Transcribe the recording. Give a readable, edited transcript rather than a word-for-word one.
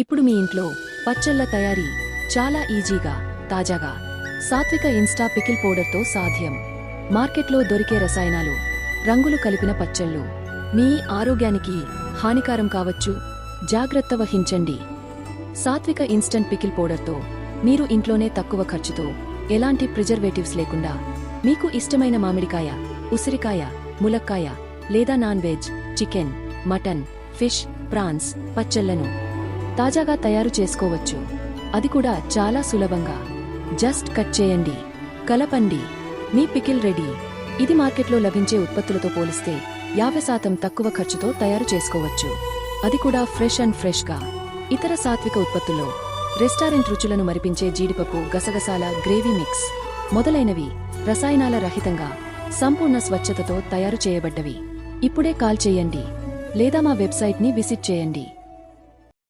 ఇప్పుడు మీ ఇంట్లో పచ్చళ్ల తయారీ చాలా ఈజీగా, తాజాగా సాత్విక ఇన్స్టా పికిల్ పౌడర్తో సాధ్యం. మార్కెట్లో దొరికే రసాయనాలు, రంగులు కలిపిన పచ్చళ్ళు మీ ఆరోగ్యానికి హానికారం కావచ్చు. జాగ్రత్త వహించండి. సాత్విక ఇన్స్టంట్ పికిల్ పౌడర్తో మీరు ఇంట్లోనే తక్కువ ఖర్చుతో, ఎలాంటి ప్రిజర్వేటివ్స్ లేకుండా మీకు ఇష్టమైన మామిడికాయ, ఉసిరికాయ, ములక్కాయ లేదా non veg, chicken, mutton, fish, prawns పచ్చళ్లను తాజాగా తయారు చేసుకోవచ్చు. అది కూడా చాలా సులభంగా. జస్ట్ కట్ చేయండి, కలపండి, మీ పికిల్ రెడీ. ఇది మార్కెట్లో లభించే ఉత్పత్తులతో పోలిస్తే 50% తక్కువ ఖర్చుతో తయారు చేసుకోవచ్చు. అది కూడా ఫ్రెష్ అండ్ ఫ్రెష్గా. ఇతర సాత్విక ఉత్పత్తుల్లో రెస్టారెంట్ రుచులను మరిపించే జీడిపప్పు, గసగసాల గ్రేవీ మిక్స్ మొదలైనవి రసాయనాల రహితంగా, సంపూర్ణ స్వచ్ఛతతో తయారు చేయబడ్డవి. ఇప్పుడే కాల్ చేయండి లేదా మా వెబ్సైట్ని విజిట్ చేయండి.